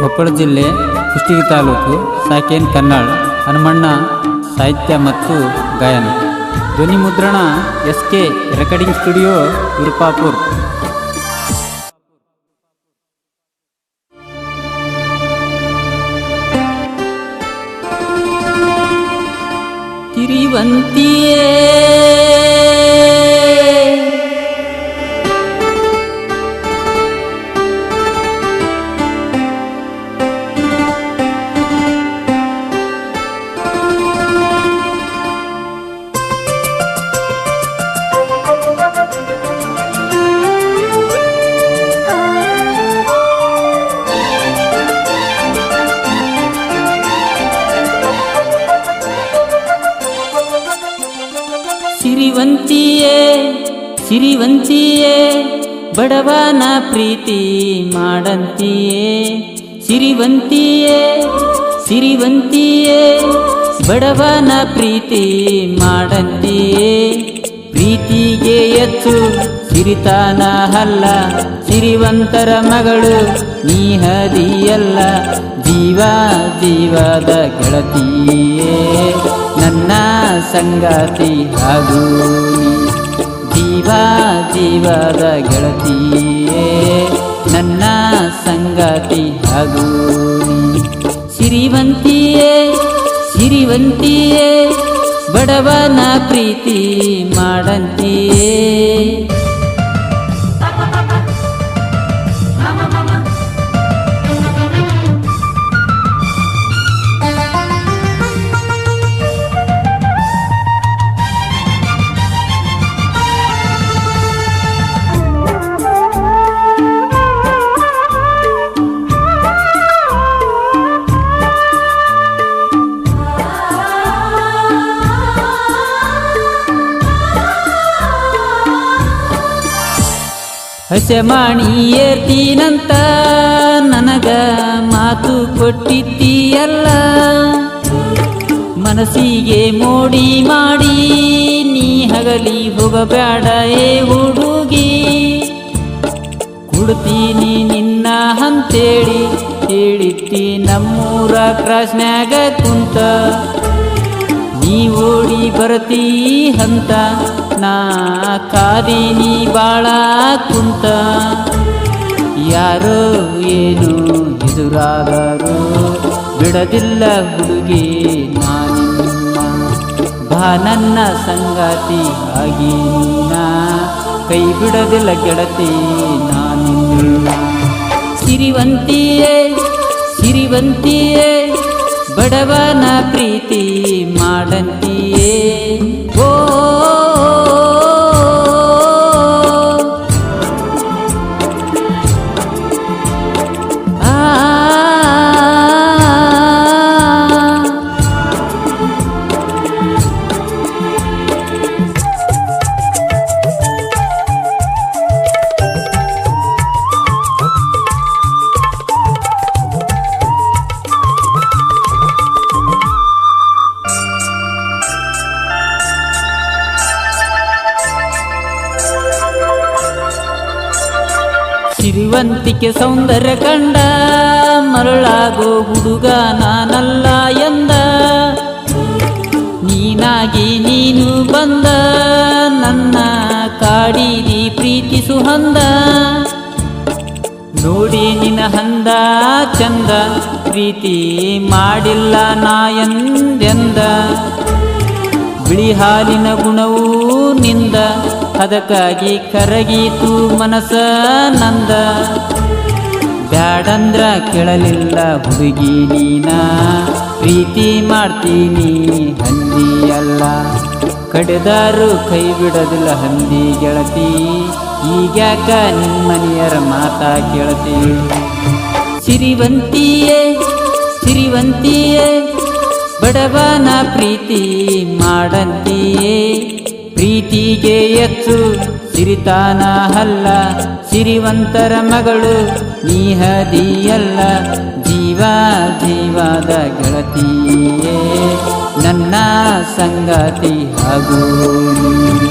ಕೊಪ್ಪಳ ಜಿಲ್ಲೆ ಕುಷ್ಟಗಿ ತಾಲೂಕು ಸಾಕೇನ್ ಕನ್ನಾಳ್ ಹನುಮಣ್ಣ ಸಾಹಿತ್ಯ ಮತ್ತು ಗಾಯನ. ಧ್ವನಿ ಮುದ್ರಣ SK ರೆಕಾರ್ಡಿಂಗ್ ಸ್ಟುಡಿಯೋ ವಿರುಪಾಪುರ್. ತಿರಿವಂತಿಯೇ ಸಿರಿವಂತಿಯೇ ಸಿರಿವಂತಿಯೇ ಬಡವನ ಪ್ರೀತಿ ಮಾಡಂತಿಯೇ. ಸಿರಿವಂತಿಯೇ ಸಿರಿವಂತಿಯೇ ಬಡವನ ಪ್ರೀತಿ ಮಾಡಂತಿಯೇ. ಪ್ರೀತಿಗೆ ಹೆಚ್ಚು ಸಿರಿತಾನ ಅಲ್ಲ, ಸಿರಿವಂತರ ಮಗಳು ನೀ ಹದಿಯಲ್ಲ. ಜೀವ ಜೀವದ ಗೆಳತಿಯೇ ನನ್ನ ಸಂಗಾತಿ ಹಾಗೂ ನೀ. ಜೀವ ಜೀವದ ಗೆಳತಿಯೇ ನನ್ನ ಸಂಗಾತಿ ಹಾಗೂ ನೀ. ಸಿರಿವಂತಿಯೇ ಸಿರಿವಂತಿಯೇ ಬಡವನ ಪ್ರೀತಿ ಮಾಡಂತಿಯೇ. ಹಸೆಮಾಣಿ ಏರ್ತೀನಂತ ನನಗ ಮಾತು ಕೊಟ್ಟಿದ್ದೀಯಲ್ಲ. ಮನಸ್ಸಿಗೆ ಮೋಡಿ ಮಾಡಿ ನೀ ಹಗಲಿ ಹೋಗಬೇಡ ಏ ಹುಡುಗಿ. ಕೊಡ್ತೀನಿ ನಿನ್ನ ಅಂತೇಳಿ ಹೇಳಿದ್ದಿ ನಮ್ಮೂರ ಕ್ರಾಸ್ನ್ಯಾಗ ಕುಂತ. ನೀ ಓಡಿ ಬರ್ತೀ ಅಂತ ನಾ ಕಾದೀನಿ ಬಾಳ ಕುಂತ. ಯಾರೋ ಏನು ಎದುರಾದರೂ ಬಿಡದಿಲ್ಲ ಹುಡುಗಿ ನಾನಿನ್ನ. ಬಾ ನನ್ನ ಸಂಗಾತಿ ಆಗಿ ನೀನ, ಕೈ ಬಿಡದಿಲ್ಲ ಗೆಳತಿ ನಾನಿನ್ನ. ಸಿರಿವಂತಿಯೇ ಸಿರಿವಂತಿಯೇ ಬಡವನ ಪ್ರೀತಿ ಮಾಡಂತಿಯೇ. ಓ ಸಿರಿವಂತಿಕೆ ಸೌಂದರ್ಯ ಕಂಡ ಮರಳಾಗೋ ಹುಡುಗ ನಾನಲ್ಲ ಎಂದ. ನೀನಾಗಿ ನೀನು ಬಂದ ನನ್ನ ಕಾಡಿದಿ ಪ್ರೀತಿಸು ಹಂದ. ನೋಡಿ ನಿನ್ನ ಹಂದ ಚಂದ ಪ್ರೀತಿ ಮಾಡಿಲ್ಲ ನಾ ಎಂದೆಂದ. ಬಿಳಿ ಹಾಲಿನ ಗುಣವೂ ನಿಂದ, ಅದಕ್ಕಾಗಿ ಕರಗೀತು ಮನಸ ನಂದ. ಬ್ಯಾಡಂದ್ರ ಕೇಳಲಿಲ್ಲ ಹುಡುಗಿ ನೀನ, ಪ್ರೀತಿ ಮಾಡ್ತೀನಿ ಹಂದಿಯಲ್ಲ. ಕಡೆದಾರು ಕೈ ಬಿಡದಿಲ್ಲ ಹಂದಿ ಗೆಳತಿ, ಈಗ್ಯಾಕ ನಿಮ್ಮನೆಯರ ಮಾತಾ ಕೇಳತಿ. ಸಿರಿವಂತಿಯೇ ಸಿರಿವಂತಿಯೇ ಬಡವನ ಪ್ರೀತಿ ಮಾಡಂತಿಯೇ. ಪ್ರೀತಿಗೆ ಹೆಚ್ಚು ಸಿರಿತಾನ ಅಲ್ಲ, ಸಿರಿವಂತರ ಮಗಳು ನೀ ಹದಿಯಲ್ಲ. ಜೀವ ಜೀವದ ಗೆಳತಿಯೇ ನನ್ನ ಸಂಗಾತಿ ಹಾಗೂ ನೀ.